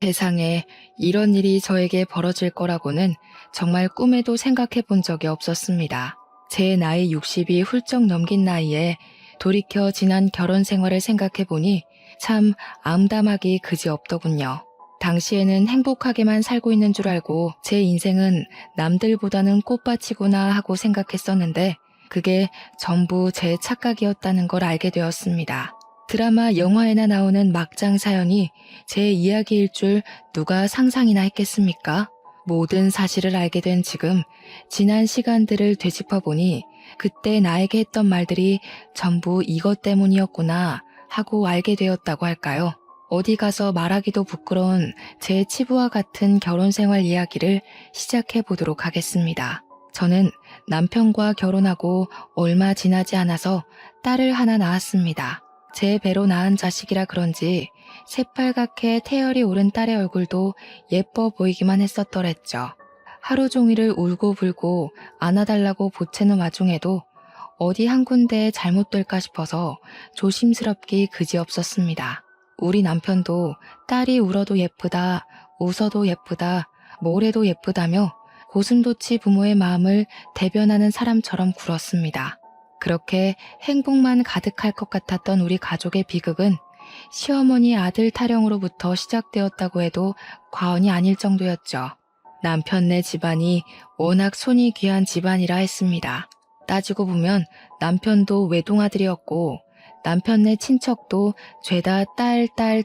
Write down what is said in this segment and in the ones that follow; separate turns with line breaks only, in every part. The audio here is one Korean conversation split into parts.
세상에 이런 일이 저에게 벌어질 거라고는 정말 꿈에도 생각해 본 적이 없었습니다. 제 나이 60이 훌쩍 넘긴 나이에 돌이켜 지난 결혼 생활을 생각해 보니 참 암담하기 그지없더군요. 당시에는 행복하게만 살고 있는 줄 알고 제 인생은 남들보다는 꽃밭이구나 하고 생각했었는데 그게 전부 제 착각이었다는 걸 알게 되었습니다. 드라마, 영화에나 나오는 막장 사연이 제 이야기일 줄 누가 상상이나 했겠습니까? 모든 사실을 알게 된 지금 지난 시간들을 되짚어보니 그때 나에게 했던 말들이 전부 이것 때문이었구나 하고 알게 되었다고 할까요? 어디 가서 말하기도 부끄러운 제 치부와 같은 결혼 생활 이야기를 시작해 보도록 하겠습니다. 저는 남편과 결혼하고 얼마 지나지 않아서 딸을 하나 낳았습니다. 제 배로 낳은 자식이라 그런지 새빨갛게 태열이 오른 딸의 얼굴도 예뻐 보이기만 했었더랬죠. 하루 종일을 울고불고 안아달라고 보채는 와중에도 어디 한 군데 잘못될까 싶어서 조심스럽기 그지없었습니다. 우리 남편도 딸이 울어도 예쁘다, 웃어도 예쁘다, 뭘 해도 예쁘다며 고슴도치 부모의 마음을 대변하는 사람처럼 굴었습니다. 그렇게 행복만 가득할 것 같았던 우리 가족의 비극은 시어머니 아들 타령으로부터 시작되었다고 해도 과언이 아닐 정도였죠. 남편네 집안이 워낙 손이 귀한 집안이라 했습니다. 따지고 보면 남편도 외동아들이었고 남편네 친척도 죄다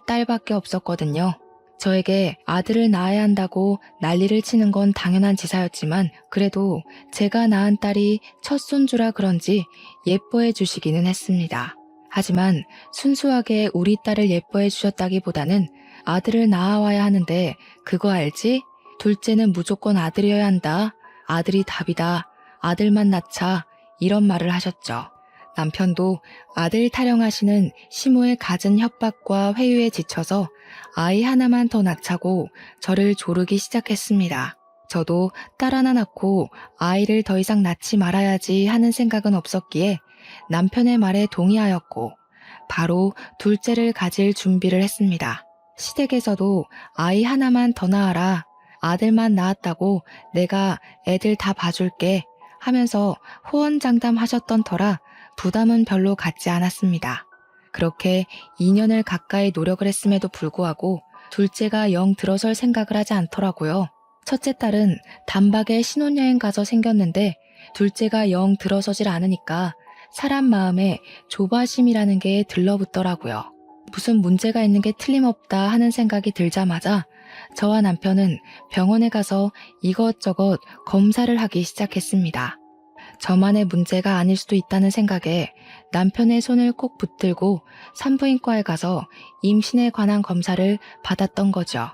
딸밖에 없었거든요. 저에게 아들을 낳아야 한다고 난리를 치는 건 당연한 지사였지만 그래도 제가 낳은 딸이 첫 손주라 그런지 예뻐해 주시기는 했습니다. 하지만 순수하게 우리 딸을 예뻐해 주셨다기보다는 아들을 낳아와야 하는데 그거 알지? 둘째는 무조건 아들이어야 한다. 아들이 답이다. 아들만 낳자. 이런 말을 하셨죠. 남편도 아들 타령하시는 시모의 갖은 협박과 회유에 지쳐서 아이 하나만 더 낳자고 저를 조르기 시작했습니다. 저도 딸 하나 낳고 아이를 더 이상 낳지 말아야지 하는 생각은 없었기에 남편의 말에 동의하였고 바로 둘째를 가질 준비를 했습니다. 시댁에서도 아이 하나만 더 낳아라. 아들만 낳았다고 내가 애들 다 봐줄게 하면서 호언장담하셨던 터라 부담은 별로 갖지 않았습니다. 그렇게 2년을 가까이 노력을 했음에도 불구하고 둘째가 영 들어설 생각을 하지 않더라고요. 첫째 딸은 단박에 신혼여행 가서 생겼는데 둘째가 영 들어서질 않으니까 사람 마음에 조바심이라는 게 들러붙더라고요. 무슨 문제가 있는 게 틀림없다 하는 생각이 들자마자 저와 남편은 병원에 가서 이것저것 검사를 하기 시작했습니다. 저만의 문제가 아닐 수도 있다는 생각에 남편의 손을 꼭 붙들고 산부인과에 가서 임신에 관한 검사를 받았던 거죠.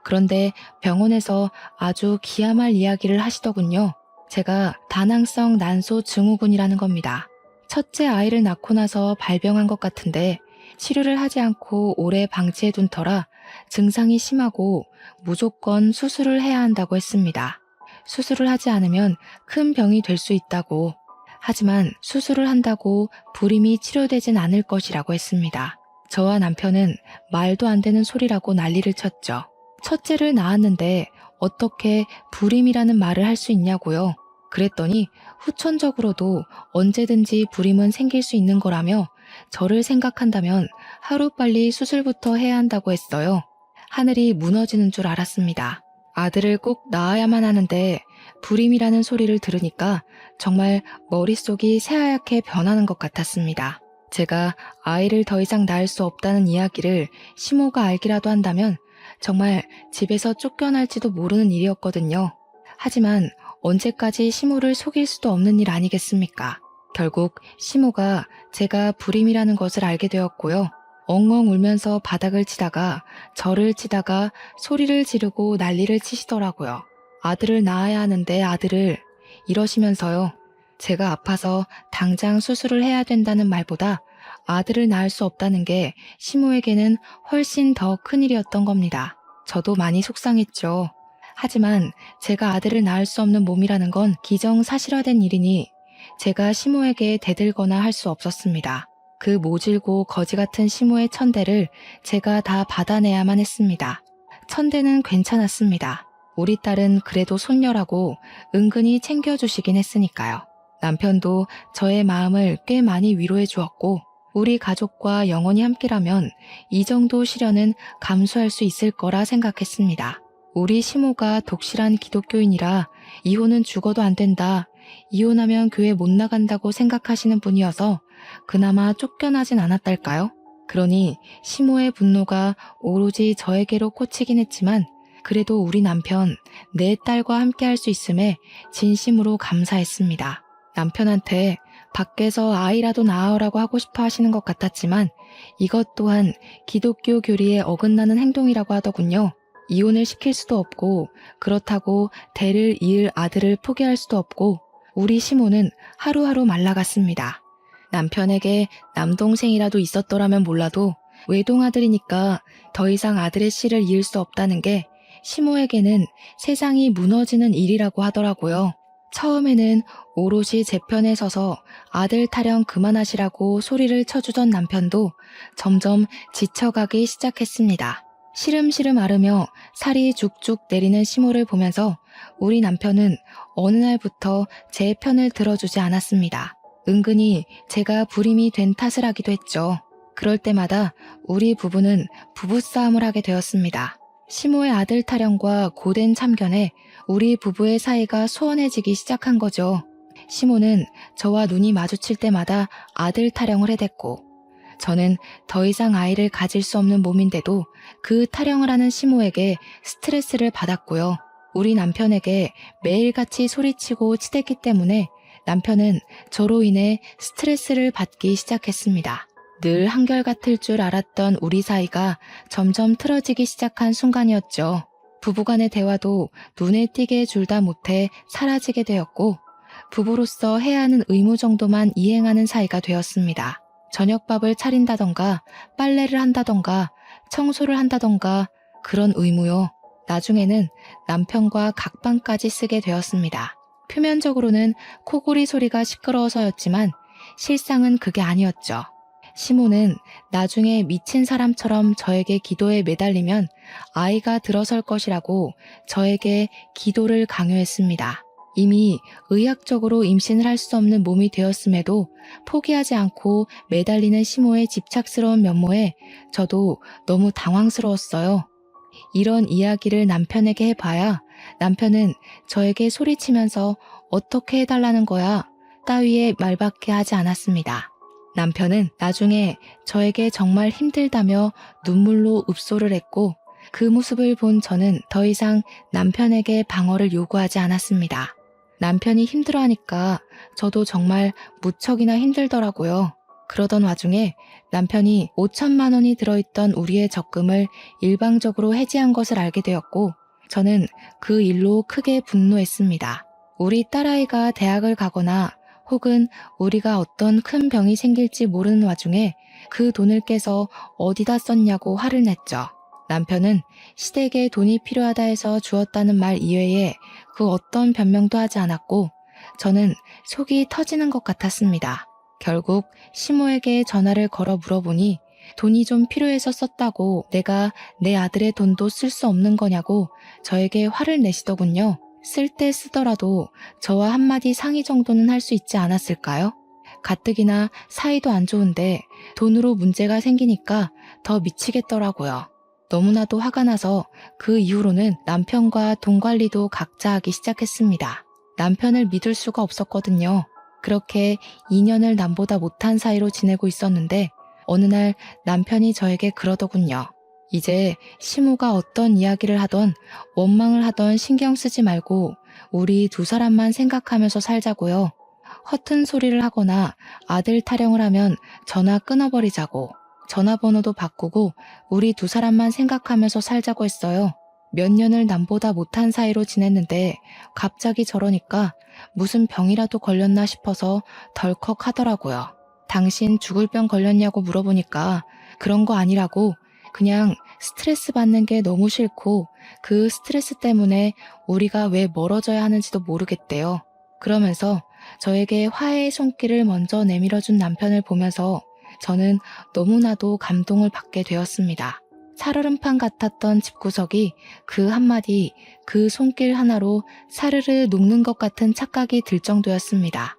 그런데 병원에서 아주 기야말 이야기를 하시더군요. 제가 다낭성 난소 증후군이라는 겁니다. 첫째 아이를 낳고 나서 발병한 것 같은데 치료를 하지 않고 오래 방치해둔 터라 증상이 심하고 무조건 수술을 해야 한다고 했습니다. 수술을 하지 않으면 큰 병이 될 수 있다고. 하지만 수술을 한다고 불임이 치료되진 않을 것이라고 했습니다. 저와 남편은 말도 안 되는 소리라고 난리를 쳤죠. 첫째를 낳았는데 어떻게 불임이라는 말을 할 수 있냐고요. 그랬더니 후천적으로도 언제든지 불임은 생길 수 있는 거라며 저를 생각한다면 하루빨리 수술부터 해야 한다고 했어요. 하늘이 무너지는 줄 알았습니다. 아들을 꼭 낳아야만 하는데 불임이라는 소리를 들으니까 정말 머릿속이 새하얗게 변하는 것 같았습니다. 제가 아이를 더 이상 낳을 수 없다는 이야기를 시모가 알기라도 한다면 정말 집에서 쫓겨날지도 모르는 일이었거든요. 하지만 언제까지 시모를 속일 수도 없는 일 아니겠습니까? 결국 시모가 제가 불임이라는 것을 알게 되었고요. 엉엉 울면서 바닥을 치다가 저를 치다가 소리를 지르고 난리를 치시더라고요. 아들을 낳아야 하는데 아들을 이러시면서요. 제가 아파서 당장 수술을 해야 된다는 말보다 아들을 낳을 수 없다는 게 시모에게는 훨씬 더 큰일이었던 겁니다. 저도 많이 속상했죠. 하지만 제가 아들을 낳을 수 없는 몸이라는 건 기정사실화된 일이니 제가 시모에게 대들거나 할 수 없었습니다. 그 모질고 거지 같은 시모의 천대를 제가 다 받아내야만 했습니다. 천대는 괜찮았습니다. 우리 딸은 그래도 손녀라고 은근히 챙겨주시긴 했으니까요. 남편도 저의 마음을 꽤 많이 위로해 주었고 우리 가족과 영원히 함께라면 이 정도 시련은 감수할 수 있을 거라 생각했습니다. 우리 시모가 독실한 기독교인이라 이혼은 죽어도 안 된다. 이혼하면 교회 못 나간다고 생각하시는 분이어서 그나마 쫓겨나진 않았달까요? 그러니 시모의 분노가 오로지 저에게로 꽂히긴 했지만 그래도 우리 남편, 내 딸과 함께할 수 있음에 진심으로 감사했습니다. 남편한테 밖에서 아이라도 낳으라고 하고 싶어 하시는 것 같았지만 이것 또한 기독교 교리에 어긋나는 행동이라고 하더군요. 이혼을 시킬 수도 없고 그렇다고 대를 이을 아들을 포기할 수도 없고 우리 시모는 하루하루 말라갔습니다. 남편에게 남동생이라도 있었더라면 몰라도 외동아들이니까 더 이상 아들의 씨를 이을 수 없다는 게 시모에게는 세상이 무너지는 일이라고 하더라고요. 처음에는 오롯이 제 편에 서서 아들 타령 그만하시라고 소리를 쳐주던 남편도 점점 지쳐가기 시작했습니다. 시름시름 앓으며 살이 죽죽 내리는 시모를 보면서 우리 남편은 어느 날부터 제 편을 들어주지 않았습니다. 은근히 제가 불임이 된 탓을 하기도 했죠. 그럴 때마다 우리 부부는 부부싸움을 하게 되었습니다. 시모의 아들 타령과 고된 참견에 우리 부부의 사이가 소원해지기 시작한 거죠. 시모는 저와 눈이 마주칠 때마다 아들 타령을 해댔고 저는 더 이상 아이를 가질 수 없는 몸인데도 그 타령을 하는 시모에게 스트레스를 받았고요. 우리 남편에게 매일같이 소리치고 치댔기 때문에 남편은 저로 인해 스트레스를 받기 시작했습니다. 늘 한결같을 줄 알았던 우리 사이가 점점 틀어지기 시작한 순간이었죠. 부부간의 대화도 눈에 띄게 줄다 못해 사라지게 되었고 부부로서 해야 하는 의무 정도만 이행하는 사이가 되었습니다. 저녁밥을 차린다던가 빨래를 한다던가 청소를 한다던가 그런 의무요. 나중에는 남편과 각방까지 쓰게 되었습니다. 표면적으로는 코골이 소리가 시끄러워서였지만 실상은 그게 아니었죠. 시모는 나중에 미친 사람처럼 저에게 기도에 매달리면 아이가 들어설 것이라고 저에게 기도를 강요했습니다. 이미 의학적으로 임신을 할 수 없는 몸이 되었음에도 포기하지 않고 매달리는 시모의 집착스러운 면모에 저도 너무 당황스러웠어요. 이런 이야기를 남편에게 해봐야 남편은 저에게 소리치면서 어떻게 해달라는 거야 따위의 말밖에 하지 않았습니다. 남편은 나중에 저에게 정말 힘들다며 눈물로 읍소를 했고 그 모습을 본 저는 더 이상 남편에게 방어를 요구하지 않았습니다. 남편이 힘들어하니까 저도 정말 무척이나 힘들더라고요. 그러던 와중에 남편이 5천만 원이 들어있던 우리의 적금을 일방적으로 해지한 것을 알게 되었고 저는 그 일로 크게 분노했습니다. 우리 딸아이가 대학을 가거나 혹은 우리가 어떤 큰 병이 생길지 모르는 와중에 그 돈을 깨서 어디다 썼냐고 화를 냈죠. 남편은 시댁에 돈이 필요하다 해서 주었다는 말 이외에 그 어떤 변명도 하지 않았고 저는 속이 터지는 것 같았습니다. 결국 시모에게 전화를 걸어 물어보니 돈이 좀 필요해서 썼다고 내가 내 아들의 돈도 쓸 수 없는 거냐고 저에게 화를 내시더군요. 쓸 때 쓰더라도 저와 한마디 상의 정도는 할 수 있지 않았을까요? 가뜩이나 사이도 안 좋은데 돈으로 문제가 생기니까 더 미치겠더라고요. 너무나도 화가 나서 그 이후로는 남편과 돈 관리도 각자 하기 시작했습니다. 남편을 믿을 수가 없었거든요. 그렇게 2년을 남보다 못한 사이로 지내고 있었는데 어느 날 남편이 저에게 그러더군요. 이제 시모가 어떤 이야기를 하던 원망을 하던 신경 쓰지 말고 우리 두 사람만 생각하면서 살자고요. 허튼 소리를 하거나 아들 타령을 하면 전화 끊어버리자고. 전화번호도 바꾸고 우리 두 사람만 생각하면서 살자고 했어요. 몇 년을 남보다 못한 사이로 지냈는데 갑자기 저러니까 무슨 병이라도 걸렸나 싶어서 덜컥 하더라고요. 당신 죽을 병 걸렸냐고 물어보니까 그런 거 아니라고 그냥 스트레스 받는 게 너무 싫고 그 스트레스 때문에 우리가 왜 멀어져야 하는지도 모르겠대요. 그러면서 저에게 화해의 손길을 먼저 내밀어준 남편을 보면서 저는 너무나도 감동을 받게 되었습니다. 살얼음판 같았던 집구석이 그 한마디, 그 손길 하나로 사르르 녹는 것 같은 착각이 들 정도였습니다.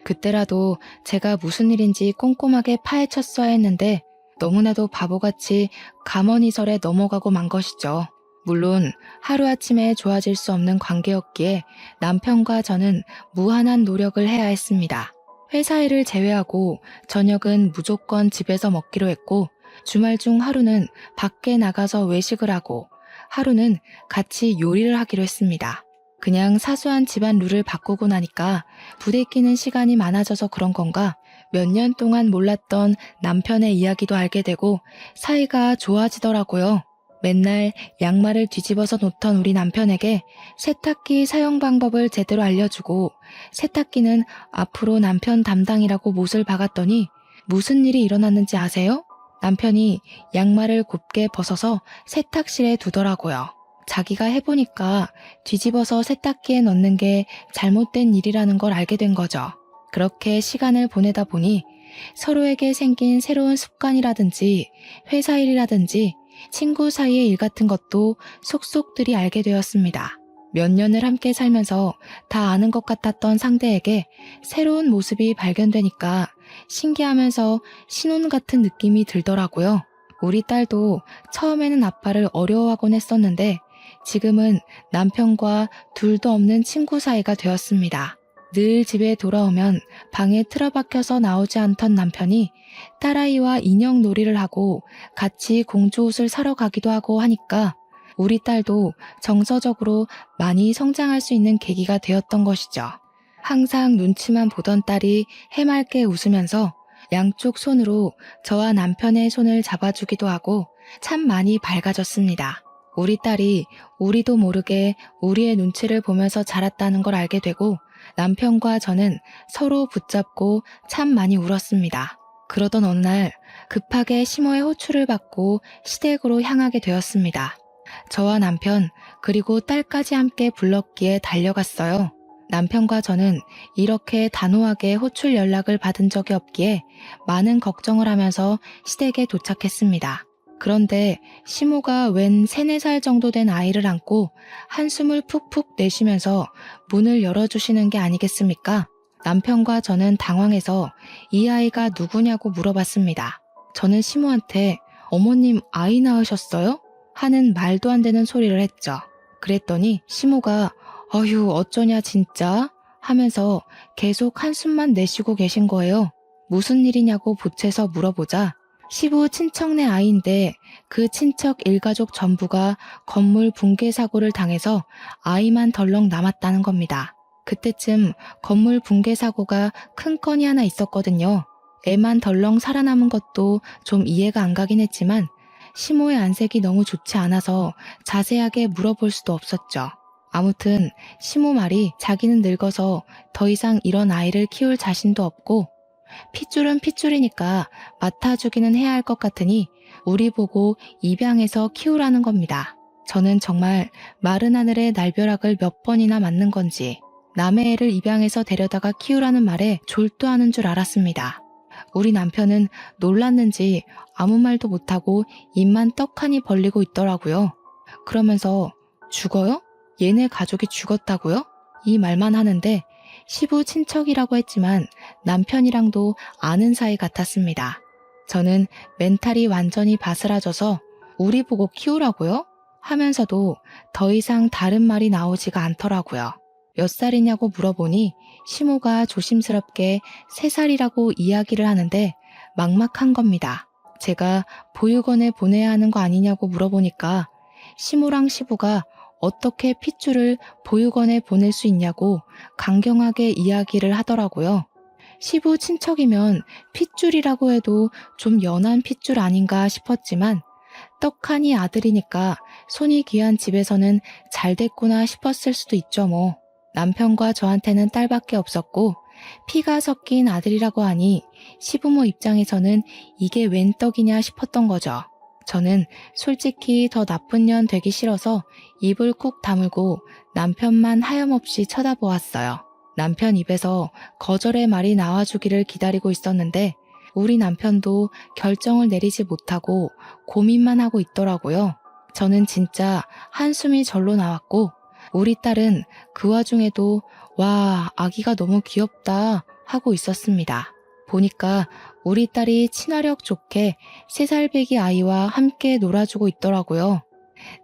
그때라도 제가 무슨 일인지 꼼꼼하게 파헤쳤어야 했는데 너무나도 바보같이 가머니설에 넘어가고 만 것이죠. 물론 하루아침에 좋아질 수 없는 관계였기에 남편과 저는 무한한 노력을 해야 했습니다. 회사 일을 제외하고 저녁은 무조건 집에서 먹기로 했고 주말 중 하루는 밖에 나가서 외식을 하고 하루는 같이 요리를 하기로 했습니다. 그냥 사소한 집안 룰을 바꾸고 나니까 부대끼는 시간이 많아져서 그런 건가 몇 년 동안 몰랐던 남편의 이야기도 알게 되고 사이가 좋아지더라고요. 맨날 양말을 뒤집어서 놓던 우리 남편에게 세탁기 사용 방법을 제대로 알려주고 세탁기는 앞으로 남편 담당이라고 못을 박았더니 무슨 일이 일어났는지 아세요? 남편이 양말을 곱게 벗어서 세탁실에 두더라고요. 자기가 해보니까 뒤집어서 세탁기에 넣는 게 잘못된 일이라는 걸 알게 된 거죠. 그렇게 시간을 보내다 보니 서로에게 생긴 새로운 습관이라든지 회사 일이라든지 친구 사이의 일 같은 것도 속속들이 알게 되었습니다. 몇 년을 함께 살면서 다 아는 것 같았던 상대에게 새로운 모습이 발견되니까 신기하면서 신혼 같은 느낌이 들더라고요. 우리 딸도 처음에는 아빠를 어려워하곤 했었는데 지금은 남편과 둘도 없는 친구 사이가 되었습니다. 늘 집에 돌아오면 방에 틀어박혀서 나오지 않던 남편이 딸아이와 인형 놀이를 하고 같이 공주 옷을 사러 가기도 하고 하니까 우리 딸도 정서적으로 많이 성장할 수 있는 계기가 되었던 것이죠. 항상 눈치만 보던 딸이 해맑게 웃으면서 양쪽 손으로 저와 남편의 손을 잡아주기도 하고 참 많이 밝아졌습니다. 우리 딸이 우리도 모르게 우리의 눈치를 보면서 자랐다는 걸 알게 되고 남편과 저는 서로 붙잡고 참 많이 울었습니다. 그러던 어느 날 급하게 시모의 호출을 받고 시댁으로 향하게 되었습니다. 저와 남편 그리고 딸까지 함께 불렀기에 달려갔어요. 남편과 저는 이렇게 단호하게 호출 연락을 받은 적이 없기에 많은 걱정을 하면서 시댁에 도착했습니다. 그런데 시모가 웬 3, 4살 정도 된 아이를 안고 한숨을 푹푹 내쉬면서 문을 열어주시는 게 아니겠습니까? 남편과 저는 당황해서 이 아이가 누구냐고 물어봤습니다. 저는 시모한테 어머님 아이 낳으셨어요? 하는 말도 안 되는 소리를 했죠. 그랬더니 시모가 어휴 어쩌냐 진짜 하면서 계속 한숨만 내쉬고 계신 거예요. 무슨 일이냐고 보채서 물어보자 시부 친척네 아이인데 그 친척 일가족 전부가 건물 붕괴 사고를 당해서 아이만 덜렁 남았다는 겁니다. 그때쯤 건물 붕괴 사고가 큰 건이 하나 있었거든요. 애만 덜렁 살아남은 것도 좀 이해가 안 가긴 했지만 시모의 안색이 너무 좋지 않아서 자세하게 물어볼 수도 없었죠. 아무튼 시모 말이 자기는 늙어서 더 이상 이런 아이를 키울 자신도 없고 핏줄은 핏줄이니까 맡아주기는 해야 할 것 같으니 우리 보고 입양해서 키우라는 겁니다. 저는 정말 마른 하늘에 날벼락을 몇 번이나 맞는 건지 남의 애를 입양해서 데려다가 키우라는 말에 졸도하는 줄 알았습니다. 우리 남편은 놀랐는지 아무 말도 못하고 입만 떡하니 벌리고 있더라고요. 그러면서 죽어요? 얘네 가족이 죽었다고요? 이 말만 하는데 시부 친척이라고 했지만 남편이랑도 아는 사이 같았습니다. 저는 멘탈이 완전히 바스라져서 우리 보고 키우라고요? 하면서도 더 이상 다른 말이 나오지가 않더라고요. 몇 살이냐고 물어보니 시모가 조심스럽게 3살이라고 이야기를 하는데 막막한 겁니다. 제가 보육원에 보내야 하는 거 아니냐고 물어보니까 시모랑 시부가 어떻게 핏줄을 보육원에 보낼 수 있냐고 강경하게 이야기를 하더라고요. 시부 친척이면 핏줄이라고 해도 좀 연한 핏줄 아닌가 싶었지만 떡하니 아들이니까 손이 귀한 집에서는 잘 됐구나 싶었을 수도 있죠 뭐. 남편과 저한테는 딸밖에 없었고 피가 섞인 아들이라고 하니 시부모 입장에서는 이게 웬 떡이냐 싶었던 거죠. 저는 솔직히 더 나쁜 년 되기 싫어서 입을 꾹 다물고 남편만 하염없이 쳐다보았어요. 남편 입에서 거절의 말이 나와주기를 기다리고 있었는데 우리 남편도 결정을 내리지 못하고 고민만 하고 있더라고요. 저는 진짜 한숨이 절로 나왔고 우리 딸은 그 와중에도 와, 아기가 너무 귀엽다 하고 있었습니다. 보니까 우리 딸이 친화력 좋게 3살 배기 아이와 함께 놀아주고 있더라고요.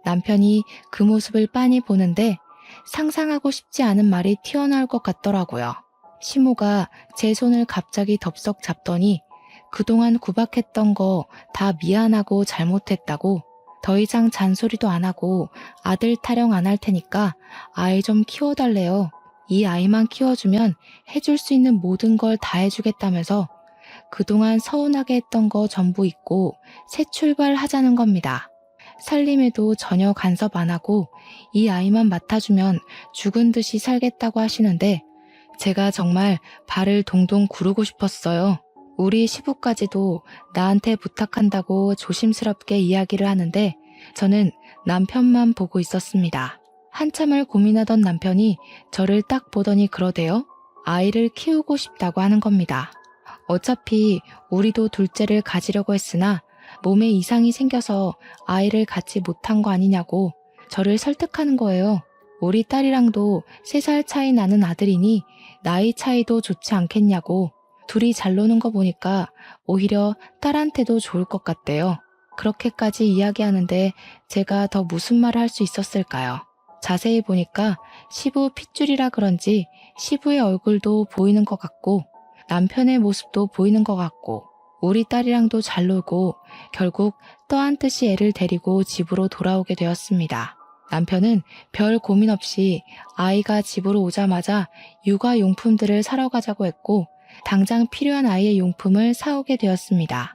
남편이 그 모습을 빤히 보는데 상상하고 싶지 않은 말이 튀어나올 것 같더라고요. 시모가 제 손을 갑자기 덥석 잡더니 그동안 구박했던 거 다 미안하고 잘못했다고 더 이상 잔소리도 안 하고 아들 타령 안 할 테니까 아이 좀 키워달래요. 이 아이만 키워주면 해줄 수 있는 모든 걸 다 해주겠다면서 그동안 서운하게 했던 거 전부 잊고 새 출발하자는 겁니다. 살림에도 전혀 간섭 안 하고 이 아이만 맡아주면 죽은 듯이 살겠다고 하시는데 제가 정말 발을 동동 구르고 싶었어요. 우리 시부까지도 나한테 부탁한다고 조심스럽게 이야기를 하는데 저는 남편만 보고 있었습니다. 한참을 고민하던 남편이 저를 딱 보더니 그러대요. 아이를 키우고 싶다고 하는 겁니다. 어차피 우리도 둘째를 가지려고 했으나 몸에 이상이 생겨서 아이를 갖지 못한 거 아니냐고 저를 설득하는 거예요. 우리 딸이랑도 3살 차이 나는 아들이니 나이 차이도 좋지 않겠냐고 둘이 잘 노는 거 보니까 오히려 딸한테도 좋을 것 같대요. 그렇게까지 이야기하는데 제가 더 무슨 말을 할 수 있었을까요? 자세히 보니까 시부 핏줄이라 그런지 시부의 얼굴도 보이는 것 같고 남편의 모습도 보이는 것 같고 우리 딸이랑도 잘 놀고 결국 떠안듯이 애를 데리고 집으로 돌아오게 되었습니다. 남편은 별 고민 없이 아이가 집으로 오자마자 육아용품들을 사러 가자고 했고 당장 필요한 아이의 용품을 사오게 되었습니다.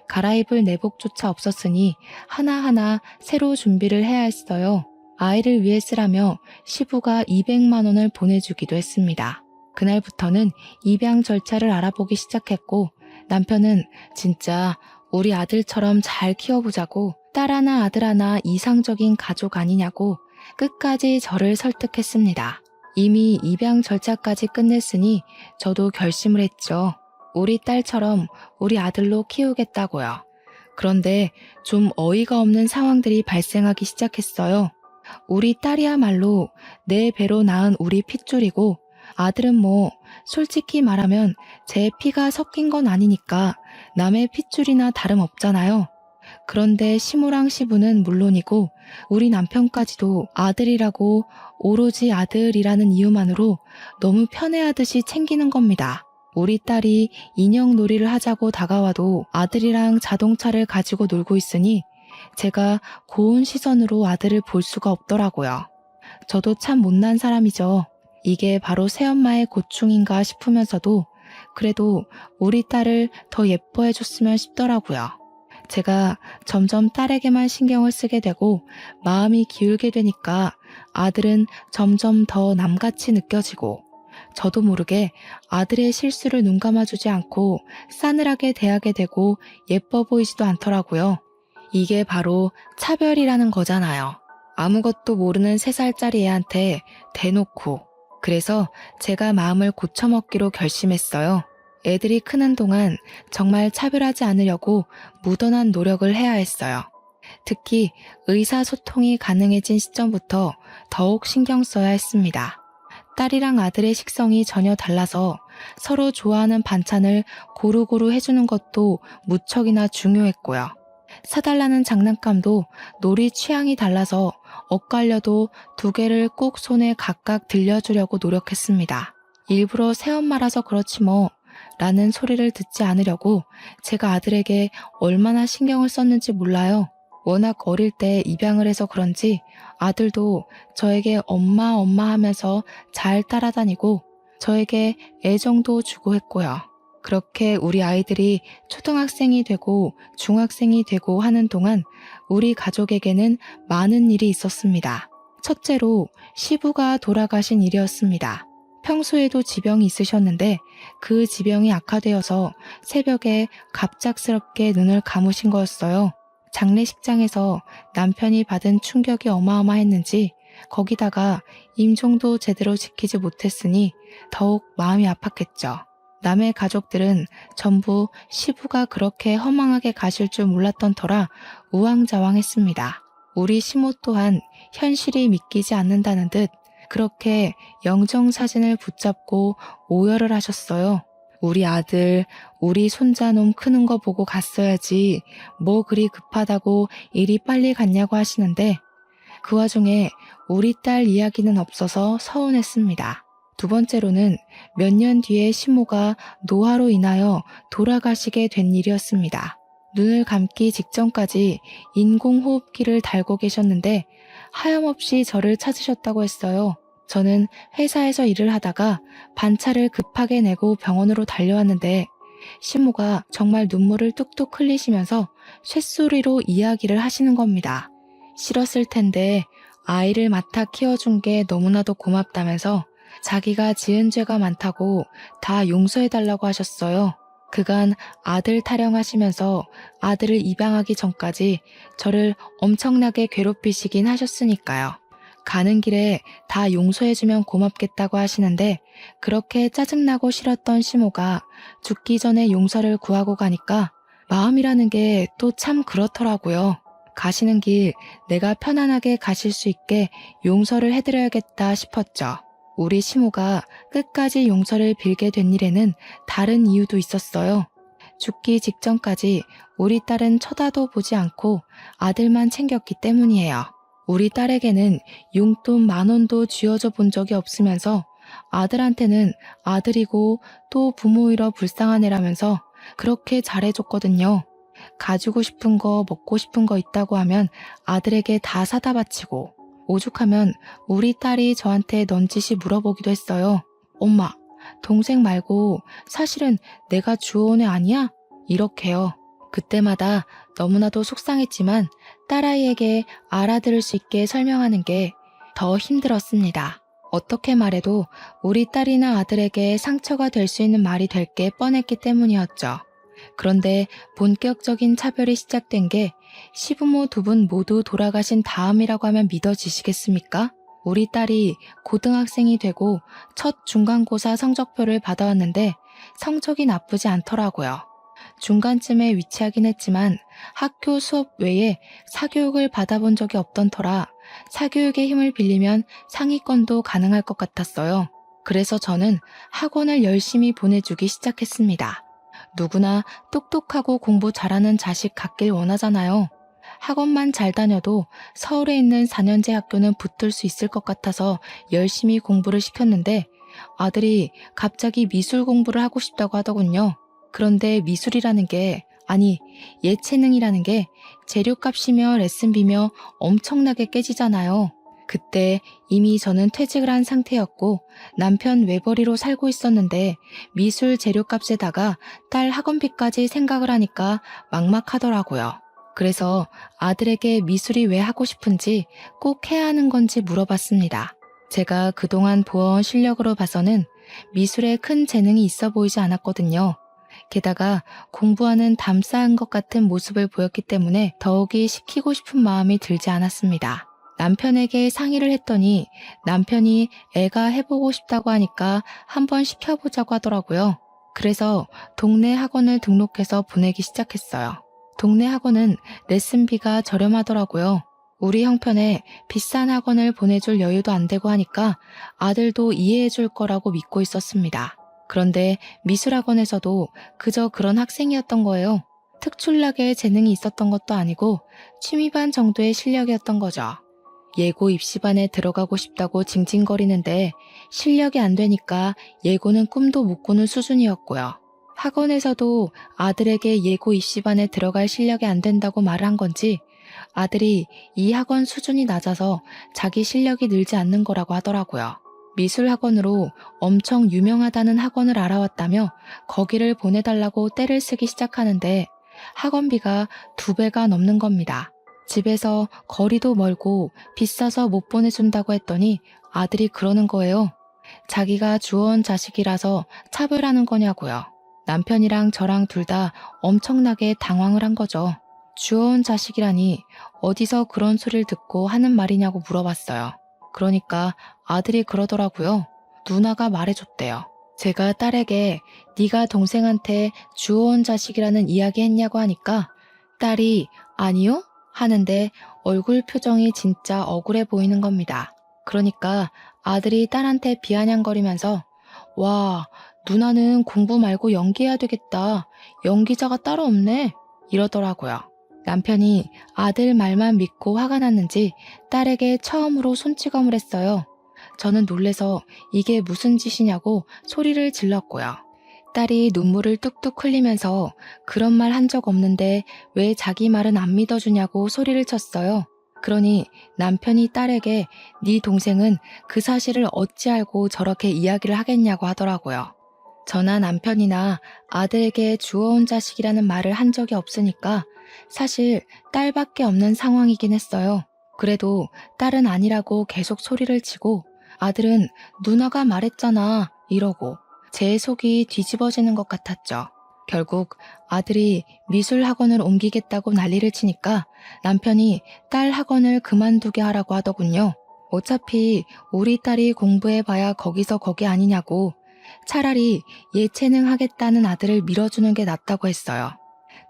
갈아입을 내복조차 없었으니 하나하나 새로 준비를 해야 했어요. 아이를 위해 쓰라며 시부가 200만 원을 보내주기도 했습니다. 그날부터는 입양 절차를 알아보기 시작했고 남편은 진짜 우리 아들처럼 잘 키워보자고 딸 하나 아들 하나 이상적인 가족 아니냐고 끝까지 저를 설득했습니다. 이미 입양 절차까지 끝냈으니 저도 결심을 했죠. 우리 딸처럼 우리 아들로 키우겠다고요. 그런데 좀 어이가 없는 상황들이 발생하기 시작했어요. 우리 딸이야말로 내 배로 낳은 우리 핏줄이고 아들은 뭐 솔직히 말하면 제 피가 섞인 건 아니니까 남의 핏줄이나 다름없잖아요. 그런데 시모랑 시부는 물론이고 우리 남편까지도 아들이라고 오로지 아들이라는 이유만으로 너무 편애하듯이 챙기는 겁니다. 우리 딸이 인형놀이를 하자고 다가와도 아들이랑 자동차를 가지고 놀고 있으니 제가 고운 시선으로 아들을 볼 수가 없더라고요. 저도 참 못난 사람이죠. 이게 바로 새엄마의 고충인가 싶으면서도 그래도 우리 딸을 더 예뻐해줬으면 싶더라고요. 제가 점점 딸에게만 신경을 쓰게 되고 마음이 기울게 되니까 아들은 점점 더 남같이 느껴지고 저도 모르게 아들의 실수를 눈감아주지 않고 싸늘하게 대하게 되고 예뻐 보이지도 않더라고요. 이게 바로 차별이라는 거잖아요. 아무것도 모르는 3살짜리 애한테 대놓고. 그래서 제가 마음을 고쳐먹기로 결심했어요. 애들이 크는 동안 정말 차별하지 않으려고 무던한 노력을 해야 했어요. 특히 의사소통이 가능해진 시점부터 더욱 신경 써야 했습니다. 딸이랑 아들의 식성이 전혀 달라서 서로 좋아하는 반찬을 고루고루 해주는 것도 무척이나 중요했고요. 사달라는 장난감도 놀이 취향이 달라서 엇갈려도 2개를 꼭 손에 각각 들려주려고 노력했습니다. 일부러 새엄마라서 그렇지 뭐 라는 소리를 듣지 않으려고 제가 아들에게 얼마나 신경을 썼는지 몰라요. 워낙 어릴 때 입양을 해서 그런지 아들도 저에게 엄마 엄마 하면서 잘 따라다니고 저에게 애정도 주고 했고요. 그렇게 우리 아이들이 초등학생이 되고 중학생이 되고 하는 동안 우리 가족에게는 많은 일이 있었습니다. 첫째로 시부가 돌아가신 일이었습니다. 평소에도 지병이 있으셨는데 그 지병이 악화되어서 새벽에 갑작스럽게 눈을 감으신 거였어요. 장례식장에서 남편이 받은 충격이 어마어마했는지 거기다가 임종도 제대로 지키지 못했으니 더욱 마음이 아팠겠죠. 남의 가족들은 전부 시부가 그렇게 허망하게 가실 줄 몰랐던 터라 우왕좌왕했습니다. 우리 시모 또한 현실이 믿기지 않는다는 듯 그렇게 영정사진을 붙잡고 오열을 하셨어요. 우리 아들, 우리 손자놈 크는 거 보고 갔어야지 뭐 그리 급하다고 일이 빨리 갔냐고 하시는데 그 와중에 우리 딸 이야기는 없어서 서운했습니다. 두 번째로는 몇 년 뒤에 시모가 노화로 인하여 돌아가시게 된 일이었습니다. 눈을 감기 직전까지 인공호흡기를 달고 계셨는데 하염없이 저를 찾으셨다고 했어요. 저는 회사에서 일을 하다가 반차를 급하게 내고 병원으로 달려왔는데 시모가 정말 눈물을 뚝뚝 흘리시면서 쇳소리로 이야기를 하시는 겁니다. 싫었을 텐데 아이를 맡아 키워준 게 너무나도 고맙다면서 자기가 지은 죄가 많다고 다 용서해달라고 하셨어요. 그간 아들 타령하시면서 아들을 입양하기 전까지 저를 엄청나게 괴롭히시긴 하셨으니까요. 가는 길에 다 용서해주면 고맙겠다고 하시는데 그렇게 짜증나고 싫었던 시모가 죽기 전에 용서를 구하고 가니까 마음이라는 게 또 참 그렇더라고요. 가시는 길 내가 편안하게 가실 수 있게 용서를 해드려야겠다 싶었죠. 우리 시모가 끝까지 용서를 빌게 된 일에는 다른 이유도 있었어요. 죽기 직전까지 우리 딸은 쳐다도 보지 않고 아들만 챙겼기 때문이에요. 우리 딸에게는 용돈 10,000원도 쥐어줘 본 적이 없으면서 아들한테는 아들이고 또 부모이러 불쌍한 애라면서 그렇게 잘해줬거든요. 가지고 싶은 거 먹고 싶은 거 있다고 하면 아들에게 다 사다 바치고 오죽하면 우리 딸이 저한테 넌지시 물어보기도 했어요. 엄마, 동생 말고 사실은 내가 주워온 애 아니야? 이렇게요. 그때마다 너무나도 속상했지만 딸아이에게 알아들을 수 있게 설명하는 게 더 힘들었습니다. 어떻게 말해도 우리 딸이나 아들에게 상처가 될 수 있는 말이 될 게 뻔했기 때문이었죠. 그런데 본격적인 차별이 시작된 게 시부모 두 분 모두 돌아가신 다음이라고 하면 믿어지시겠습니까? 우리 딸이 고등학생이 되고 첫 중간고사 성적표를 받아왔는데 성적이 나쁘지 않더라고요. 중간쯤에 위치하긴 했지만 학교 수업 외에 사교육을 받아본 적이 없던 터라 사교육의 힘을 빌리면 상위권도 가능할 것 같았어요. 그래서 저는 학원을 열심히 보내주기 시작했습니다. 누구나 똑똑하고 공부 잘하는 자식 갖길 원하잖아요. 학원만 잘 다녀도 서울에 있는 4년제 학교는 붙을 수 있을 것 같아서 열심히 공부를 시켰는데 아들이 갑자기 미술 공부를 하고 싶다고 하더군요. 그런데 미술이라는 게 예체능이라는 게 재료값이며 레슨비며 엄청나게 깨지잖아요. 그때 이미 저는 퇴직을 한 상태였고 남편 외벌이로 살고 있었는데 미술 재료값에다가 딸 학원비까지 생각을 하니까 막막하더라고요. 그래서 아들에게 미술이 왜 하고 싶은지 꼭 해야 하는 건지 물어봤습니다. 제가 그동안 보아온 실력으로 봐서는 미술에 큰 재능이 있어 보이지 않았거든요. 게다가 공부하는 담싸한 것 같은 모습을 보였기 때문에 더욱이 시키고 싶은 마음이 들지 않았습니다. 남편에게 상의를 했더니 남편이 애가 해보고 싶다고 하니까 한번 시켜보자고 하더라고요. 그래서 동네 학원을 등록해서 보내기 시작했어요. 동네 학원은 레슨비가 저렴하더라고요. 우리 형편에 비싼 학원을 보내줄 여유도 안 되고 하니까 아들도 이해해줄 거라고 믿고 있었습니다. 그런데 미술학원에서도 그저 그런 학생이었던 거예요. 특출나게 재능이 있었던 것도 아니고 취미반 정도의 실력이었던 거죠. 예고 입시반에 들어가고 싶다고 징징거리는데 실력이 안 되니까 예고는 꿈도 못 꾸는 수준이었고요. 학원에서도 아들에게 예고 입시반에 들어갈 실력이 안 된다고 말을 한 건지 아들이 이 학원 수준이 낮아서 자기 실력이 늘지 않는 거라고 하더라고요. 미술학원으로 엄청 유명하다는 학원을 알아왔다며 거기를 보내달라고 떼를 쓰기 시작하는데 학원비가 2배가 넘는 겁니다. 집에서 거리도 멀고 비싸서 못 보내준다고 했더니 아들이 그러는 거예요. 자기가 주워온 자식이라서 차별하는 거냐고요. 남편이랑 저랑 둘 다 엄청나게 당황을 한 거죠. 주워온 자식이라니 어디서 그런 소리를 듣고 하는 말이냐고 물어봤어요. 그러니까 아들이 그러더라고요. 누나가 말해줬대요. 제가 딸에게 네가 동생한테 주워온 자식이라는 이야기 했냐고 하니까 딸이 아니요? 하는데 얼굴 표정이 진짜 억울해 보이는 겁니다. 그러니까 아들이 딸한테 비아냥거리면서 와, 누나는 공부 말고 연기해야 되겠다. 연기자가 따로 없네. 이러더라고요. 남편이 아들 말만 믿고 화가 났는지 딸에게 처음으로 손찌검을 했어요. 저는 놀래서 이게 무슨 짓이냐고 소리를 질렀고요. 딸이 눈물을 뚝뚝 흘리면서 그런 말 한 적 없는데 왜 자기 말은 안 믿어주냐고 소리를 쳤어요. 그러니 남편이 딸에게 네 동생은 그 사실을 어찌 알고 저렇게 이야기를 하겠냐고 하더라고요. 저나 남편이나 아들에게 주워온 자식이라는 말을 한 적이 없으니까 사실 딸밖에 없는 상황이긴 했어요. 그래도 딸은 아니라고 계속 소리를 치고 아들은 누나가 말했잖아 이러고 제 속이 뒤집어지는 것 같았죠. 결국 아들이 미술 학원을 옮기겠다고 난리를 치니까 남편이 딸 학원을 그만두게 하라고 하더군요. 어차피 우리 딸이 공부해봐야 거기서 거기 아니냐고 차라리 예체능 하겠다는 아들을 밀어주는 게 낫다고 했어요.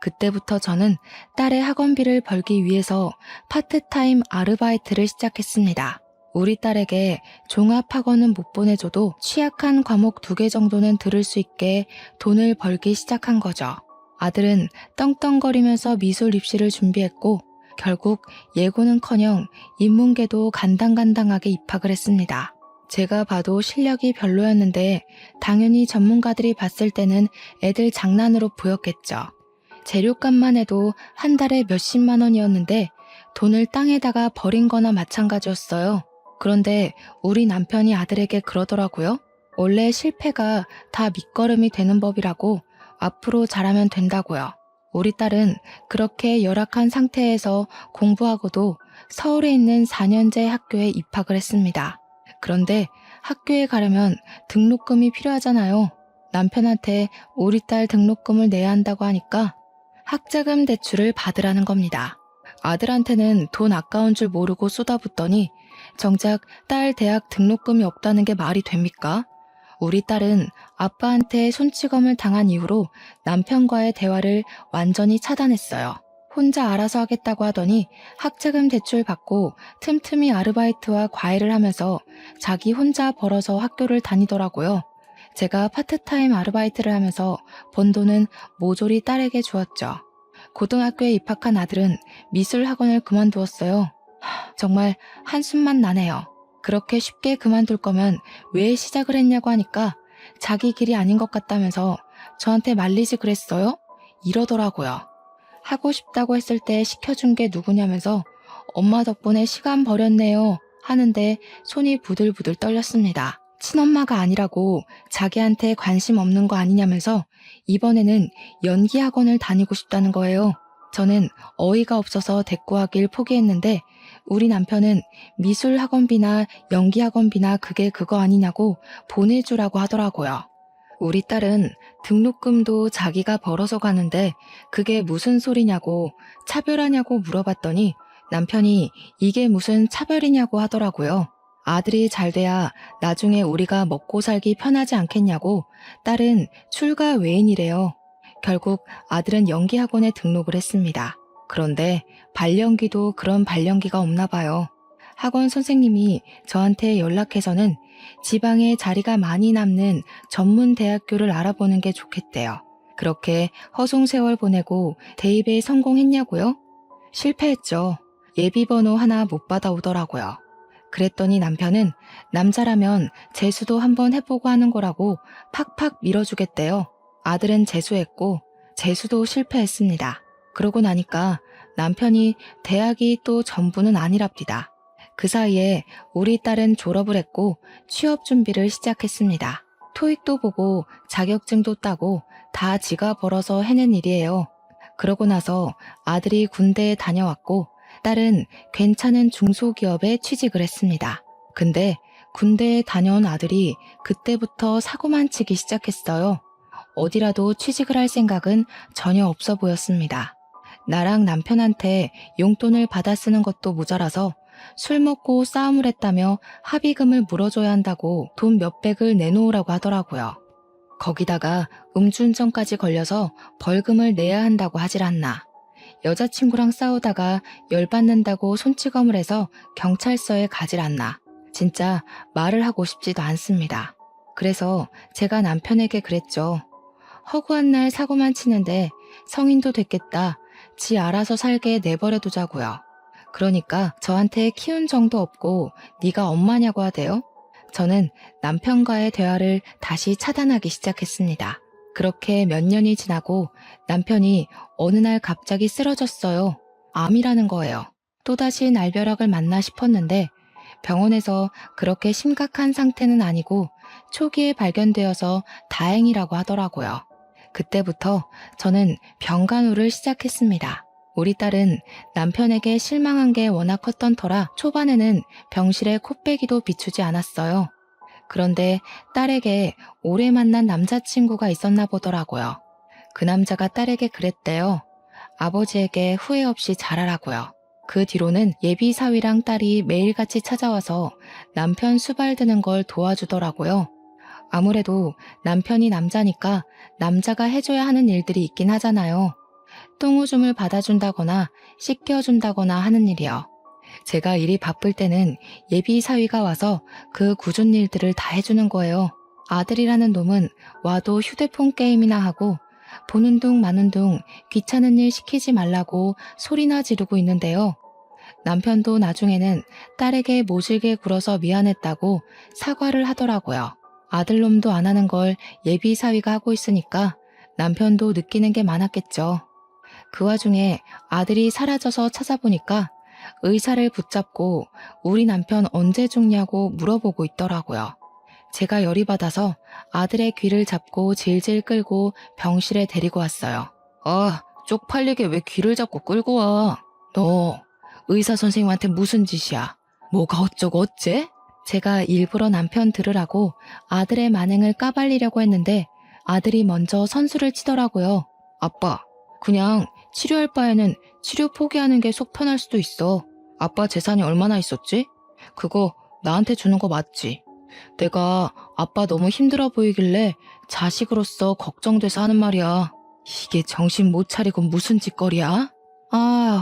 그때부터 저는 딸의 학원비를 벌기 위해서 파트타임 아르바이트를 시작했습니다. 우리 딸에게 종합학원은 못 보내줘도 취약한 과목 2개 정도는 들을 수 있게 돈을 벌기 시작한 거죠. 아들은 떵떵거리면서 미술 입시를 준비했고 결국 예고는커녕 인문계도 간당간당하게 입학을 했습니다. 제가 봐도 실력이 별로였는데 당연히 전문가들이 봤을 때는 애들 장난으로 보였겠죠. 재료값만 해도 한 달에 몇십만 원이었는데 돈을 땅에다가 버린 거나 마찬가지였어요. 그런데 우리 남편이 아들에게 그러더라고요. 원래 실패가 다 밑거름이 되는 법이라고 앞으로 잘하면 된다고요. 우리 딸은 그렇게 열악한 상태에서 공부하고도 서울에 있는 4년제 학교에 입학을 했습니다. 그런데 학교에 가려면 등록금이 필요하잖아요. 남편한테 우리 딸 등록금을 내야 한다고 하니까 학자금 대출을 받으라는 겁니다. 아들한테는 돈 아까운 줄 모르고 쏟아붓더니 정작 딸 대학 등록금이 없다는 게 말이 됩니까? 우리 딸은 아빠한테 손찌검을 당한 이후로 남편과의 대화를 완전히 차단했어요. 혼자 알아서 하겠다고 하더니 학자금 대출 받고 틈틈이 아르바이트와 과외를 하면서 자기 혼자 벌어서 학교를 다니더라고요. 제가 파트타임 아르바이트를 하면서 번 돈은 모조리 딸에게 주었죠. 고등학교에 입학한 아들은 미술 학원을 그만두었어요. 정말 한숨만 나네요. 그렇게 쉽게 그만둘 거면 왜 시작을 했냐고 하니까 자기 길이 아닌 것 같다면서 저한테 말리지 그랬어요? 이러더라고요. 하고 싶다고 했을 때 시켜준 게 누구냐면서 엄마 덕분에 시간 버렸네요 하는데 손이 부들부들 떨렸습니다. 친엄마가 아니라고 자기한테 관심 없는 거 아니냐면서 이번에는 연기 학원을 다니고 싶다는 거예요. 저는 어이가 없어서 대꾸하길 포기했는데 우리 남편은 미술 학원비나 연기 학원비나 그게 그거 아니냐고 보내주라고 하더라고요. 우리 딸은 등록금도 자기가 벌어서 가는데 그게 무슨 소리냐고 차별하냐고 물어봤더니 남편이 이게 무슨 차별이냐고 하더라고요. 아들이 잘 돼야 나중에 우리가 먹고 살기 편하지 않겠냐고 딸은 출가 외인이래요. 결국 아들은 연기학원에 등록을 했습니다. 그런데 발연기도 그런 발연기가 없나 봐요. 학원 선생님이 저한테 연락해서는 지방에 자리가 많이 남는 전문 대학교를 알아보는 게 좋겠대요. 그렇게 허송세월 보내고 대입에 성공했냐고요? 실패했죠. 예비번호 하나 못 받아오더라고요. 그랬더니 남편은 남자라면 재수도 한번 해보고 하는 거라고 팍팍 밀어주겠대요. 아들은 재수했고 재수도 실패했습니다. 그러고 나니까 남편이 대학이 또 전부는 아니랍니다. 그 사이에 우리 딸은 졸업을 했고 취업 준비를 시작했습니다. 토익도 보고 자격증도 따고 다 지가 벌어서 해낸 일이에요. 그러고 나서 아들이 군대에 다녀왔고 딸은 괜찮은 중소기업에 취직을 했습니다. 근데 군대에 다녀온 아들이 그때부터 사고만 치기 시작했어요. 어디라도 취직을 할 생각은 전혀 없어 보였습니다. 나랑 남편한테 용돈을 받아 쓰는 것도 모자라서 술 먹고 싸움을 했다며 합의금을 물어줘야 한다고 돈 몇백을 내놓으라고 하더라고요. 거기다가 음주운전까지 걸려서 벌금을 내야 한다고 하질 않나. 여자친구랑 싸우다가 열받는다고 손찌검을 해서 경찰서에 가질 않나. 진짜 말을 하고 싶지도 않습니다. 그래서 제가 남편에게 그랬죠. 허구한 날 사고만 치는데 성인도 됐겠다. 지 알아서 살게 내버려 두자고요. 그러니까 저한테 키운 정도 없고 네가 엄마냐고 하대요. 저는 남편과의 대화를 다시 차단하기 시작했습니다. 그렇게 몇 년이 지나고 남편이 어느 날 갑자기 쓰러졌어요. 암이라는 거예요. 또다시 날벼락을 맞나 싶었는데 병원에서 그렇게 심각한 상태는 아니고 초기에 발견되어서 다행이라고 하더라고요. 그때부터 저는 병간호를 시작했습니다. 우리 딸은 남편에게 실망한 게 워낙 컸던 터라 초반에는 병실에 코빼기도 비추지 않았어요. 그런데 딸에게 오래 만난 남자친구가 있었나 보더라고요. 그 남자가 딸에게 그랬대요. 아버지에게 후회 없이 잘하라고요. 그 뒤로는 예비 사위랑 딸이 매일같이 찾아와서 남편 수발 드는 걸 도와주더라고요. 아무래도 남편이 남자니까 남자가 해줘야 하는 일들이 있긴 하잖아요. 똥오줌을 받아준다거나 씻겨준다거나 하는 일이요. 제가 일이 바쁠 때는 예비 사위가 와서 그 굳은 일들을 다 해주는 거예요. 아들이라는 놈은 와도 휴대폰 게임이나 하고 보는 둥 마는 둥 귀찮은 일 시키지 말라고 소리나 지르고 있는데요. 남편도 나중에는 딸에게 모질게 굴어서 미안했다고 사과를 하더라고요. 아들놈도 안 하는 걸 예비 사위가 하고 있으니까 남편도 느끼는 게 많았겠죠. 그 와중에 아들이 사라져서 찾아보니까 의사를 붙잡고 우리 남편 언제 죽냐고 물어보고 있더라고요. 제가 열이 받아서 아들의 귀를 잡고 질질 끌고 병실에 데리고 왔어요. 쪽팔리게 왜 귀를 잡고 끌고 와? 너 의사 선생님한테 무슨 짓이야? 뭐가 어쩌고 어째? 제가 일부러 남편 들으라고 아들의 만행을 까발리려고 했는데 아들이 먼저 선수를 치더라고요. 아빠, 그냥 치료할 바에는 치료 포기하는 게 속 편할 수도 있어. 아빠 재산이 얼마나 있었지? 그거 나한테 주는 거 맞지? 내가 아빠 너무 힘들어 보이길래 자식으로서 걱정돼서 하는 말이야. 이게 정신 못 차리고 무슨 짓거리야?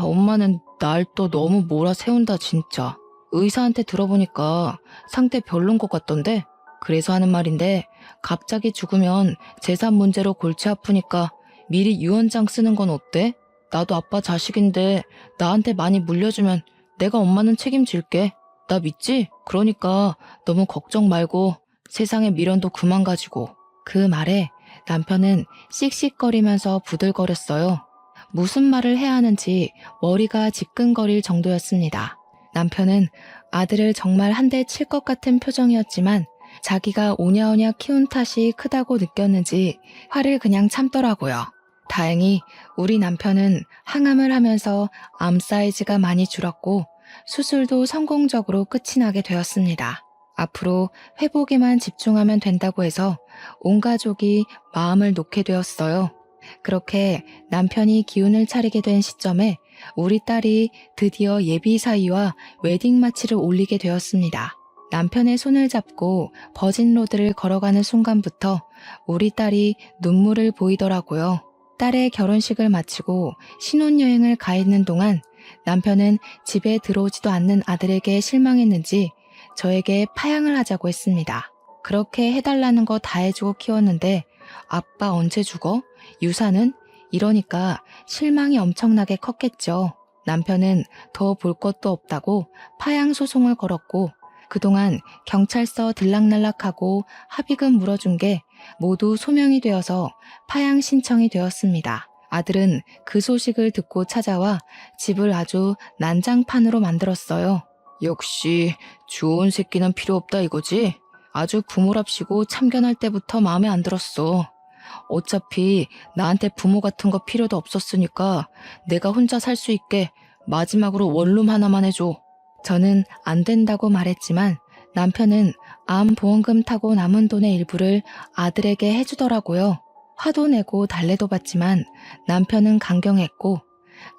엄마는 날 또 너무 몰아세운다 진짜. 의사한테 들어보니까 상태 별론 것 같던데? 그래서 하는 말인데 갑자기 죽으면 재산 문제로 골치 아프니까 미리 유언장 쓰는 건 어때? 나도 아빠 자식인데 나한테 많이 물려주면 내가 엄마는 책임질게. 나 믿지? 그러니까 너무 걱정 말고 세상에 미련도 그만 가지고. 그 말에 남편은 씩씩거리면서 부들거렸어요. 무슨 말을 해야 하는지 머리가 지끈거릴 정도였습니다. 남편은 아들을 정말 한 대 칠 것 같은 표정이었지만 자기가 오냐오냐 키운 탓이 크다고 느꼈는지 화를 그냥 참더라고요. 다행히 우리 남편은 항암을 하면서 암 사이즈가 많이 줄었고 수술도 성공적으로 끝이 나게 되었습니다. 앞으로 회복에만 집중하면 된다고 해서 온 가족이 마음을 놓게 되었어요. 그렇게 남편이 기운을 차리게 된 시점에 우리 딸이 드디어 예비 사위와 웨딩 마치를 올리게 되었습니다. 남편의 손을 잡고 버진로드를 걸어가는 순간부터 우리 딸이 눈물을 보이더라고요. 딸의 결혼식을 마치고 신혼여행을 가 있는 동안 남편은 집에 들어오지도 않는 아들에게 실망했는지 저에게 파양을 하자고 했습니다. 그렇게 해달라는 거 다 해주고 키웠는데 아빠 언제 죽어? 유산은? 이러니까 실망이 엄청나게 컸겠죠. 남편은 더 볼 것도 없다고 파양 소송을 걸었고 그동안 경찰서 들락날락하고 합의금 물어준 게 모두 소명이 되어서 파양 신청이 되었습니다. 아들은 그 소식을 듣고 찾아와 집을 아주 난장판으로 만들었어요. 역시 좋은 새끼는 필요 없다 이거지? 아주 부모랍시고 참견할 때부터 마음에 안 들었어. 어차피 나한테 부모 같은 거 필요도 없었으니까 내가 혼자 살 수 있게 마지막으로 원룸 하나만 해줘. 저는 안 된다고 말했지만 남편은 암 보험금 타고 남은 돈의 일부를 아들에게 해주더라고요. 화도 내고 달래도 받지만 남편은 강경했고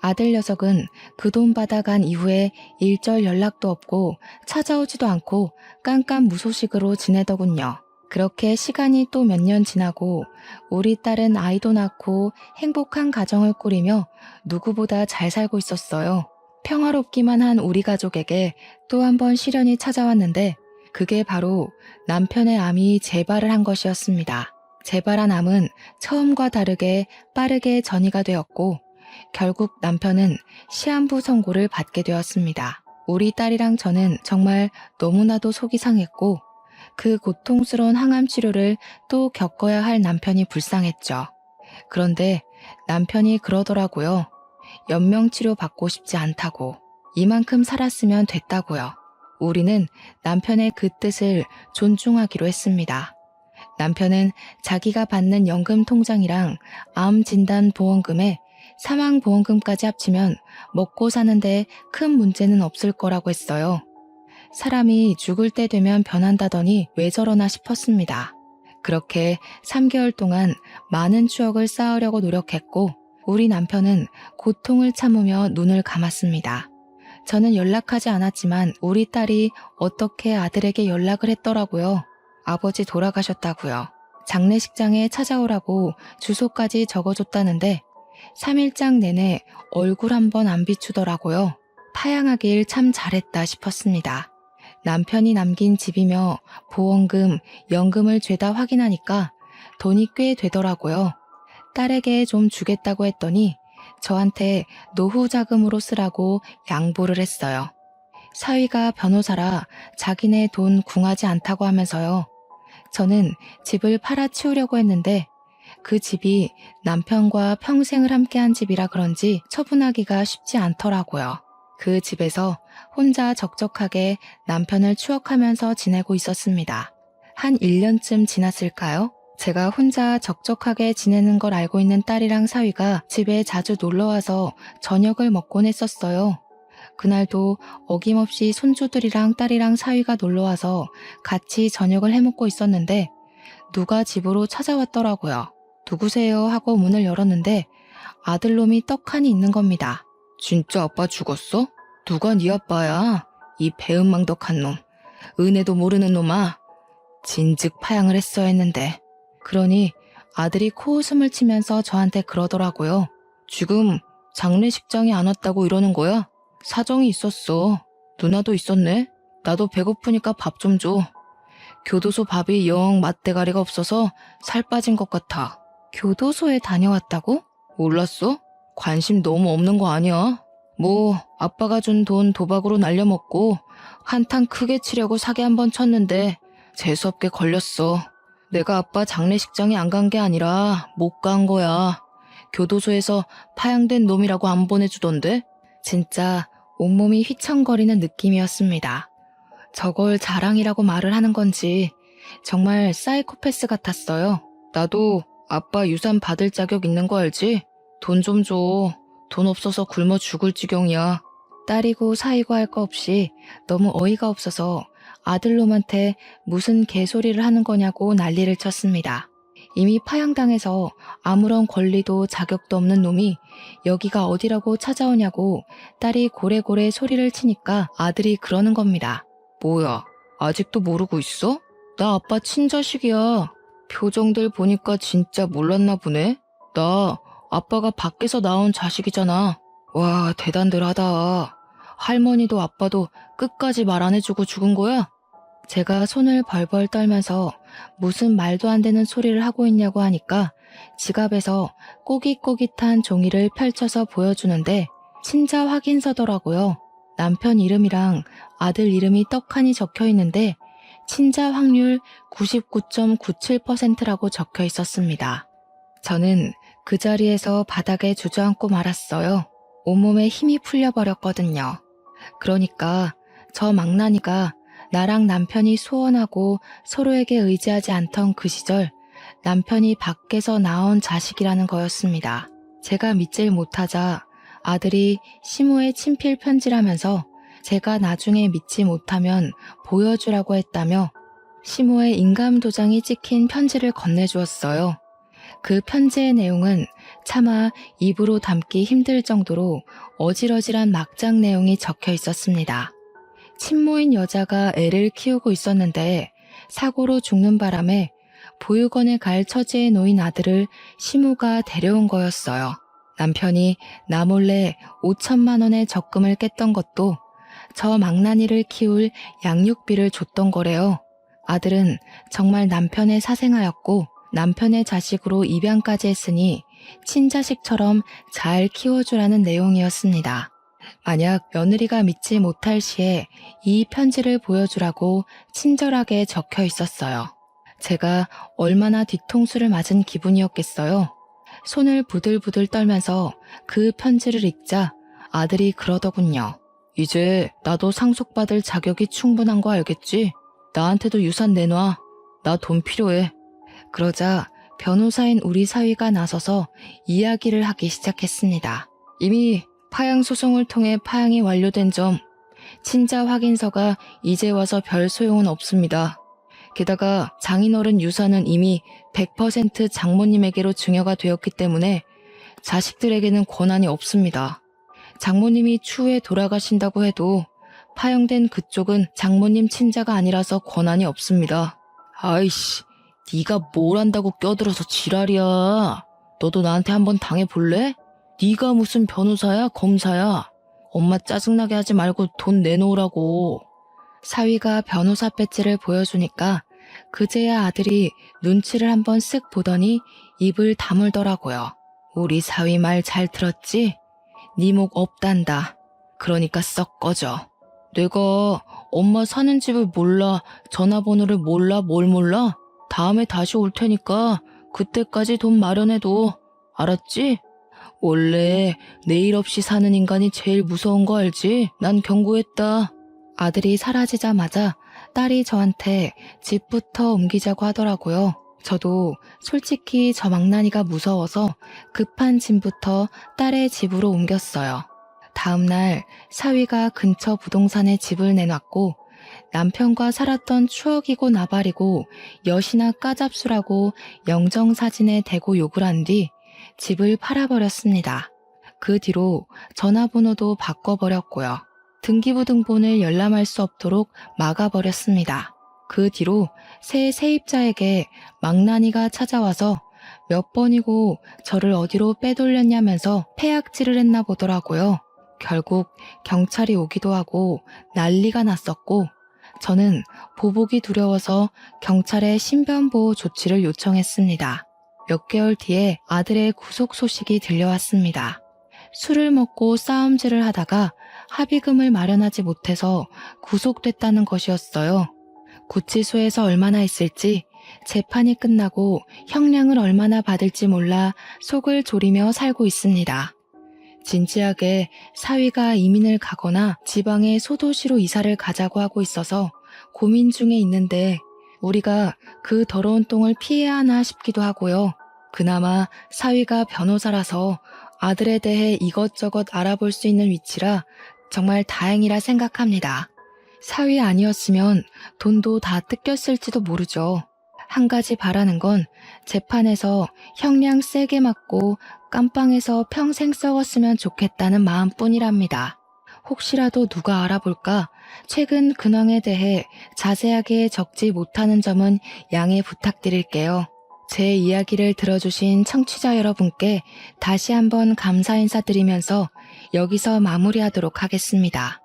아들 녀석은 그 돈 받아간 이후에 일절 연락도 없고 찾아오지도 않고 깜깜무소식으로 지내더군요. 그렇게 시간이 또 몇 년 지나고 우리 딸은 아이도 낳고 행복한 가정을 꾸리며 누구보다 잘 살고 있었어요. 평화롭기만 한 우리 가족에게 또 한 번 시련이 찾아왔는데 그게 바로 남편의 암이 재발을 한 것이었습니다. 재발한 암은 처음과 다르게 빠르게 전이가 되었고 결국 남편은 시한부 선고를 받게 되었습니다. 우리 딸이랑 저는 정말 너무나도 속이 상했고 그 고통스러운 항암 치료를 또 겪어야 할 남편이 불쌍했죠. 그런데 남편이 그러더라고요. 연명치료 받고 싶지 않다고. 이만큼 살았으면 됐다고요. 우리는 남편의 그 뜻을 존중하기로 했습니다. 남편은 자기가 받는 연금 통장이랑 암 진단 보험금에 사망 보험금까지 합치면 먹고 사는데 큰 문제는 없을 거라고 했어요. 사람이 죽을 때 되면 변한다더니 왜 저러나 싶었습니다. 그렇게 3개월 동안 많은 추억을 쌓으려고 노력했고 우리 남편은 고통을 참으며 눈을 감았습니다. 저는 연락하지 않았지만 우리 딸이 어떻게 아들에게 연락을 했더라고요. 아버지 돌아가셨다고요. 장례식장에 찾아오라고 주소까지 적어줬다는데 3일장 내내 얼굴 한 번 안 비추더라고요. 파양하길 참 잘했다 싶었습니다. 남편이 남긴 집이며 보험금, 연금을 죄다 확인하니까 돈이 꽤 되더라고요. 딸에게 좀 주겠다고 했더니 저한테 노후 자금으로 쓰라고 양보를 했어요. 사위가 변호사라 자기네 돈 궁하지 않다고 하면서요. 저는 집을 팔아치우려고 했는데 그 집이 남편과 평생을 함께한 집이라 그런지 처분하기가 쉽지 않더라고요. 그 집에서 혼자 적적하게 남편을 추억하면서 지내고 있었습니다. 한 1년쯤 지났을까요? 제가 혼자 적적하게 지내는 걸 알고 있는 딸이랑 사위가 집에 자주 놀러와서 저녁을 먹곤 했었어요. 그날도 어김없이 손주들이랑 딸이랑 사위가 놀러와서 같이 저녁을 해먹고 있었는데 누가 집으로 찾아왔더라고요. 누구세요? 하고 문을 열었는데 아들놈이 떡하니 있는 겁니다. 진짜 아빠 죽었어? 누가 네 아빠야? 이 배은망덕한 놈. 은혜도 모르는 놈아. 진즉 파양을 했어야 했는데. 그러니 아들이 코웃음을 치면서 저한테 그러더라고요. 지금 장례식장에 안 왔다고 이러는 거야? 사정이 있었어. 누나도 있었네. 나도 배고프니까 밥 좀 줘. 교도소 밥이 영 맛대가리가 없어서 살 빠진 것 같아. 교도소에 다녀왔다고? 몰랐어? 관심 너무 없는 거 아니야? 뭐 아빠가 준 돈 도박으로 날려먹고 한탕 크게 치려고 사기 한 번 쳤는데 재수없게 걸렸어. 내가 아빠 장례식장에 안 간 게 아니라 못 간 거야. 교도소에서 파양된 놈이라고 안 보내주던데? 진짜 온몸이 휘청거리는 느낌이었습니다. 저걸 자랑이라고 말을 하는 건지 정말 사이코패스 같았어요. 나도 아빠 유산 받을 자격 있는 거 알지? 돈 좀 줘. 돈 없어서 굶어 죽을 지경이야. 딸이고 사이고 할 거 없이 너무 어이가 없어서 아들놈한테 무슨 개소리를 하는 거냐고 난리를 쳤습니다. 이미 파양당해서 아무런 권리도 자격도 없는 놈이 여기가 어디라고 찾아오냐고 딸이 고래고래 소리를 치니까 아들이 그러는 겁니다. 뭐야, 아직도 모르고 있어? 나 아빠 친자식이야. 표정들 보니까 진짜 몰랐나 보네. 나 아빠가 밖에서 나온 자식이잖아. 와, 대단들 하다. 할머니도 아빠도 끝까지 말 안 해주고 죽은 거야? 제가 손을 벌벌 떨면서 무슨 말도 안 되는 소리를 하고 있냐고 하니까 지갑에서 꼬깃꼬깃한 종이를 펼쳐서 보여주는데 친자 확인서더라고요. 남편 이름이랑 아들 이름이 떡하니 적혀 있는데 친자 확률 99.97%라고 적혀 있었습니다. 저는 그 자리에서 바닥에 주저앉고 말았어요. 온몸에 힘이 풀려버렸거든요. 그러니까 저 망나니가 나랑 남편이 소원하고 서로에게 의지하지 않던 그 시절 남편이 밖에서 나온 자식이라는 거였습니다. 제가 믿질 못하자 아들이 시모에 친필 편지라면서 제가 나중에 믿지 못하면 보여주라고 했다며 시모에 인감 도장이 찍힌 편지를 건네주었어요. 그 편지의 내용은 차마 입으로 담기 힘들 정도로 어질어질한 막장 내용이 적혀 있었습니다. 친모인 여자가 애를 키우고 있었는데 사고로 죽는 바람에 보육원에 갈 처지에 놓인 아들을 시무가 데려온 거였어요. 남편이 나 몰래 5천만 원의 적금을 깼던 것도 저 망나니를 키울 양육비를 줬던 거래요. 아들은 정말 남편의 사생아였고 남편의 자식으로 입양까지 했으니 친자식처럼 잘 키워주라는 내용이었습니다. 만약 며느리가 믿지 못할 시에 이 편지를 보여주라고 친절하게 적혀 있었어요. 제가 얼마나 뒤통수를 맞은 기분이었겠어요. 손을 부들부들 떨면서 그 편지를 읽자 아들이 그러더군요. 이제 나도 상속받을 자격이 충분한 거 알겠지? 나한테도 유산 내놔. 나 돈 필요해. 그러자 변호사인 우리 사위가 나서서 이야기를 하기 시작했습니다. 이미 파양 소송을 통해 파양이 완료된 점, 친자 확인서가 이제 와서 별 소용은 없습니다. 게다가 장인어른 유산은 이미 100% 장모님에게로 증여가 되었기 때문에 자식들에게는 권한이 없습니다. 장모님이 추후에 돌아가신다고 해도 파양된 그쪽은 장모님 친자가 아니라서 권한이 없습니다. 아이씨, 네가 뭘 안다고 껴들어서 지랄이야. 너도 나한테 한번 당해볼래? 네가 무슨 변호사야, 검사야. 엄마 짜증나게 하지 말고 돈 내놓으라고. 사위가 변호사 배지를 보여주니까 그제야 아들이 눈치를 한번 쓱 보더니 입을 다물더라고요. 우리 사위 말 잘 들었지? 네 목 없단다. 그러니까 썩 꺼져. 내가 엄마 사는 집을 몰라, 전화번호를 몰라, 뭘 몰라? 다음에 다시 올 테니까 그때까지 돈 마련해둬. 알았지? 원래 내일 없이 사는 인간이 제일 무서운 거 알지? 난 경고했다. 아들이 사라지자마자 딸이 저한테 집부터 옮기자고 하더라고요. 저도 솔직히 저 망나니가 무서워서 급한 짐부터 딸의 집으로 옮겼어요. 다음날 사위가 근처 부동산에 집을 내놨고 남편과 살았던 추억이고 나발이고 엿이나 까잡수라고 영정사진에 대고 욕을 한 뒤 집을 팔아버렸습니다. 그 뒤로 전화번호도 바꿔버렸고요. 등기부등본을 열람할 수 없도록 막아버렸습니다. 그 뒤로 새 세입자에게 망나니가 찾아와서 몇 번이고 저를 어디로 빼돌렸냐면서 폐악질을 했나 보더라고요. 결국 경찰이 오기도 하고 난리가 났었고 저는 보복이 두려워서 경찰에 신변보호 조치를 요청했습니다. 몇 개월 뒤에 아들의 구속 소식이 들려왔습니다. 술을 먹고 싸움질을 하다가 합의금을 마련하지 못해서 구속됐다는 것이었어요. 구치소에서 얼마나 있을지, 재판이 끝나고 형량을 얼마나 받을지 몰라 속을 졸이며 살고 있습니다. 진지하게 사위가 이민을 가거나 지방의 소도시로 이사를 가자고 하고 있어서 고민 중에 있는데 우리가 그 더러운 똥을 피해야 하나 싶기도 하고요. 그나마 사위가 변호사라서 아들에 대해 이것저것 알아볼 수 있는 위치라 정말 다행이라 생각합니다. 사위 아니었으면 돈도 다 뜯겼을지도 모르죠. 한 가지 바라는 건 재판에서 형량 세게 맞고 깜빵에서 평생 썩었으면 좋겠다는 마음뿐이랍니다. 혹시라도 누가 알아볼까 최근 근황에 대해 자세하게 적지 못하는 점은 양해 부탁드릴게요. 제 이야기를 들어주신 청취자 여러분께 다시 한번 감사 인사드리면서 여기서 마무리하도록 하겠습니다.